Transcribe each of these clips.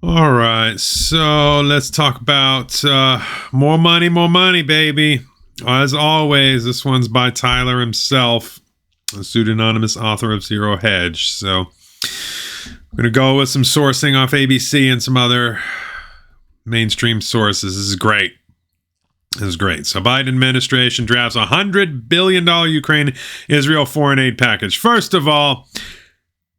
All right, so let's talk about more money, baby. As always, this one's by Tyler himself, a pseudonymous author of Zero Hedge. So I'm going to go with some sourcing off ABC and some other mainstream sources. This is great. So Biden administration drafts $100 billion Ukraine-Israel foreign aid package. First of all,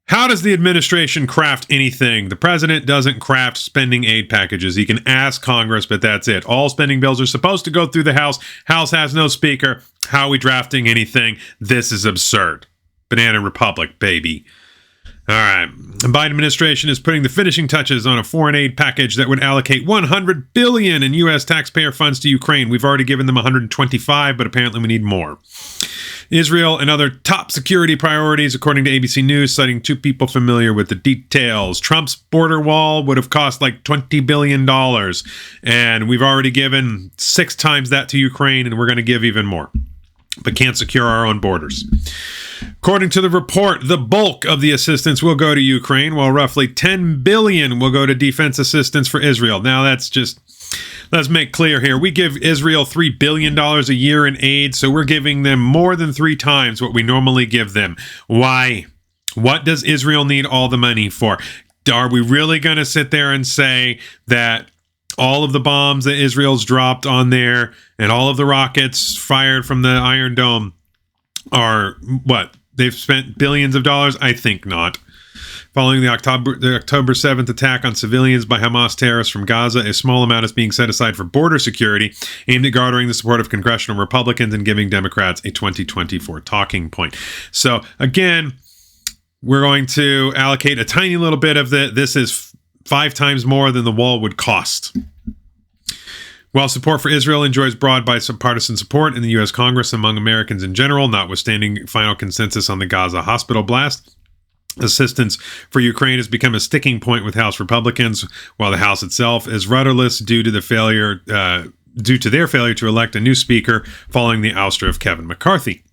how does the administration craft anything? The president doesn't craft spending aid packages. He can ask Congress, but that's it. All spending bills are supposed to go through the House. House has no speaker. How are we drafting anything? This is absurd. Banana Republic, baby. All right. The Biden administration is putting the finishing touches on a foreign aid package that would allocate $100 billion in U.S. taxpayer funds to Ukraine. We've already given them $125, but apparently we need more. Israel and other top security priorities, according to ABC News, citing two people familiar with the details. Trump's border wall would have cost like $20 billion, and we've already given 6 times that to Ukraine, and we're going to give even more, but can't secure our own borders. According to the report, the bulk of the assistance will go to Ukraine, while roughly $10 billion will go to defense assistance for Israel. Now, let's make clear here. We give Israel $3 billion a year in aid, so we're giving them more than 3 times what we normally give them. Why? What does Israel need all the money for? Are we really going to sit there and say that all of the bombs that Israel's dropped on there and all of the rockets fired from the Iron Dome are what? They've spent billions of dollars? I think not. Following the October 7th attack on civilians by Hamas terrorists from Gaza, a small amount is being set aside for border security, aimed at garnering the support of congressional Republicans and giving Democrats a 2024 talking point. So, again, we're going to allocate a tiny little bit of this is 5 times more than the wall would cost. While support for Israel enjoys broad bipartisan support in the U.S. Congress among Americans in general, notwithstanding final consensus on the Gaza hospital blast, assistance for Ukraine has become a sticking point with House Republicans, while the House itself is rudderless due to their failure to elect a new speaker following the ouster of Kevin McCarthy.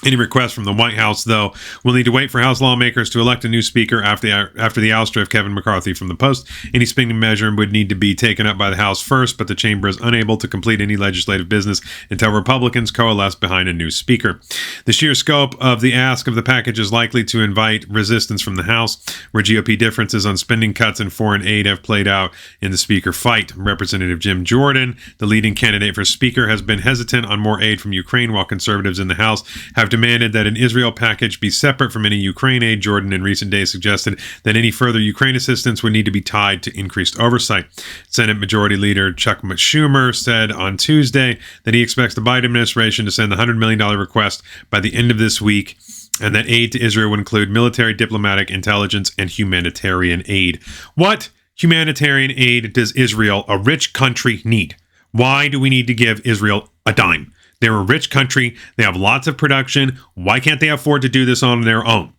Any request from the White House, though, will need to wait for House lawmakers to elect a new speaker after the ouster of Kevin McCarthy from the post. Any spending measure would need to be taken up by the House first, but the chamber is unable to complete any legislative business until Republicans coalesce behind a new speaker. The sheer scope of the ask of the package is likely to invite resistance from the House, where GOP differences on spending cuts and foreign aid have played out in the speaker fight. Representative Jim Jordan, the leading candidate for speaker, has been hesitant on more aid from Ukraine, while conservatives in the House have demanded that an Israel package be separate from any Ukraine aid. Jordan in recent days suggested that any further Ukraine assistance would need to be tied to increased oversight. Senate Majority Leader Chuck Schumer said on Tuesday that he expects the Biden administration to send the $100 million request by the end of this week, and that aid to Israel would include military, diplomatic, intelligence, and humanitarian aid. What humanitarian aid does Israel, a rich country, need? Why do we need to give Israel a dime? They're a rich country. They have lots of production. Why can't they afford to do this on their own?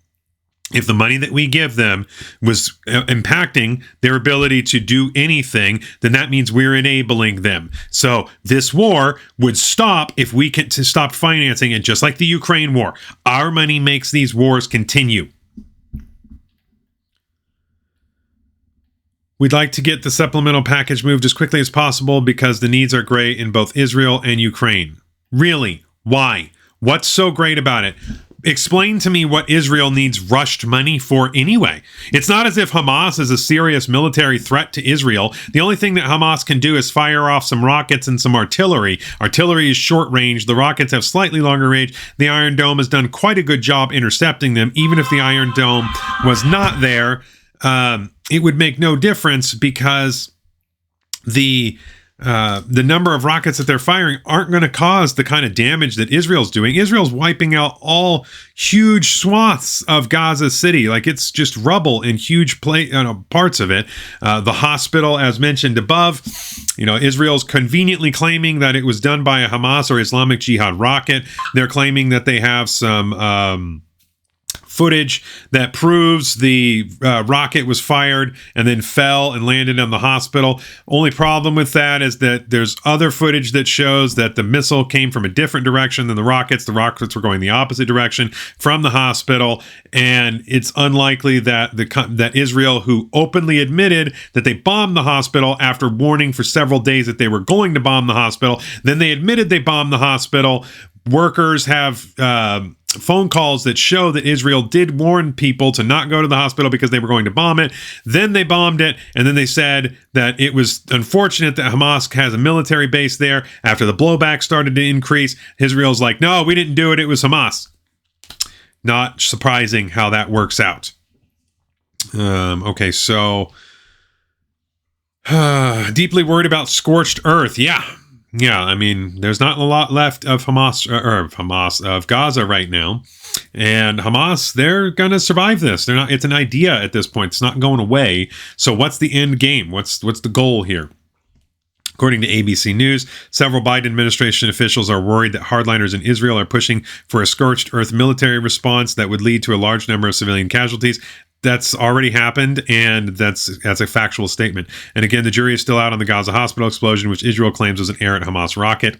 If the money that we give them was impacting their ability to do anything, then that means we're enabling them. So this war would stop if we can stop financing it, just like the Ukraine war. Our money makes these wars continue. We'd like to get the supplemental package moved as quickly as possible because the needs are great in both Israel and Ukraine. Really? Why? What's so great about it? Explain to me what Israel needs rushed money for anyway. It's not as if Hamas is a serious military threat to Israel. The only thing that Hamas can do is fire off some rockets and some artillery. Artillery is short range. The rockets have slightly longer range. The Iron Dome has done quite a good job intercepting them. Even if the Iron Dome was not there, it would make no difference because the number of rockets that they're firing aren't going to cause the kind of damage that Israel's doing. Israel's wiping out all huge swaths of Gaza City. Like, it's just rubble in huge parts of it. The hospital, as mentioned above, Israel's conveniently claiming that it was done by a Hamas or Islamic Jihad rocket. They're claiming that they have some footage that proves the rocket was fired and then fell and landed on the hospital. Only problem with that is that there's other footage that shows that the missile came from a different direction than the rockets. The rockets were going the opposite direction from the hospital, and it's unlikely that that Israel, who openly admitted that they bombed the hospital after warning for several days that they were going to bomb the hospital, then they admitted they bombed the hospital. Workers have phone calls that show that Israel did warn people to not go to the hospital because they were going to bomb it. Then they bombed it, and then they said that it was unfortunate that Hamas has a military base there. After the blowback started to increase, Israel's like, no, we didn't do it. It was Hamas. Not surprising how that works out. Okay, so deeply worried about scorched earth. Yeah, I mean, there's not a lot left of of Gaza right now, and Hamas, they're gonna survive this. They're not. It's an idea at this point. It's not going away. So, what's the end game? What's the goal here? According to ABC News, several Biden administration officials are worried that hardliners in Israel are pushing for a scorched earth military response that would lead to a large number of civilian casualties. That's already happened, and that's a factual statement. And again, the jury is still out on the Gaza hospital explosion, which Israel claims was an errant Hamas rocket.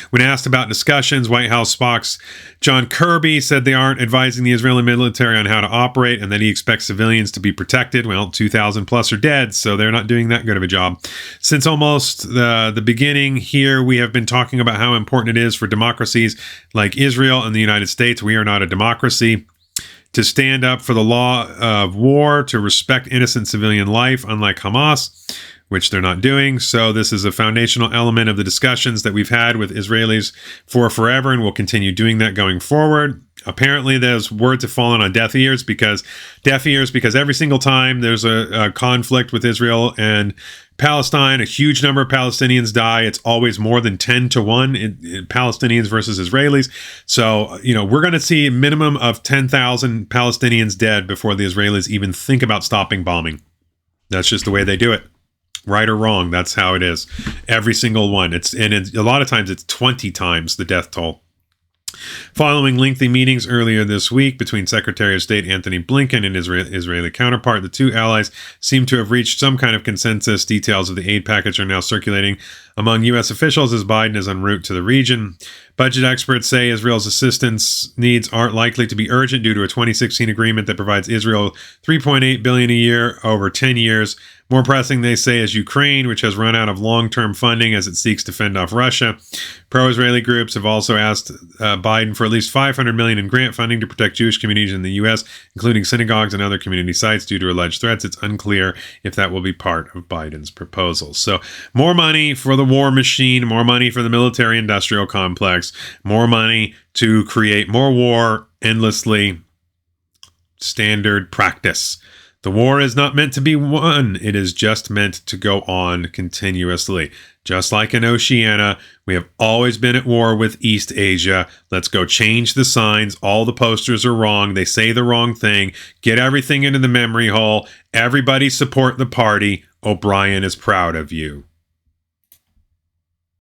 When asked about discussions, White House spokesman John Kirby said they aren't advising the Israeli military on how to operate and that he expects civilians to be protected. Well, 2,000 plus are dead, so they're not doing that good of a job. Since almost the beginning here, we have been talking about how important it is for democracies like Israel and the United States. We are not a democracy. To stand up for the law of war, to respect innocent civilian life, unlike Hamas, which they're not doing. So this is a foundational element of the discussions that we've had with Israelis for forever, and we'll continue doing that going forward. Apparently, those words have fallen on deaf ears because every single time there's a conflict with Israel and Palestine, a huge number of Palestinians die. It's always more than 10 to 1 in Palestinians versus Israelis. So, we're going to see a minimum of 10,000 Palestinians dead before the Israelis even think about stopping bombing. That's just the way they do it. Right or wrong, that's how it is. Every single one. A lot of times it's 20 times the death toll. Following lengthy meetings earlier this week between Secretary of State Antony Blinken and Israeli counterpart, the two allies seem to have reached some kind of consensus. Details of the aid package are now circulating among U.S. officials as Biden is en route to the region. Budget experts say Israel's assistance needs aren't likely to be urgent due to a 2016 agreement that provides Israel $3.8 billion a year over 10 years. More pressing, they say, is Ukraine, which has run out of long-term funding as it seeks to fend off Russia. Pro-Israeli groups have also asked Biden for at least $500 million in grant funding to protect Jewish communities in the U.S., including synagogues and other community sites due to alleged threats. It's unclear if that will be part of Biden's proposal. So more money for the war machine, more money for the military-industrial complex, more money to create more war endlessly. Standard practice. The war is not meant to be won. It is just meant to go on continuously. Just like in Oceania, we have always been at war with East Asia. Let's go change the signs. All the posters are wrong. They say the wrong thing. Get everything into the memory hole. Everybody support the party. O'Brien is proud of you.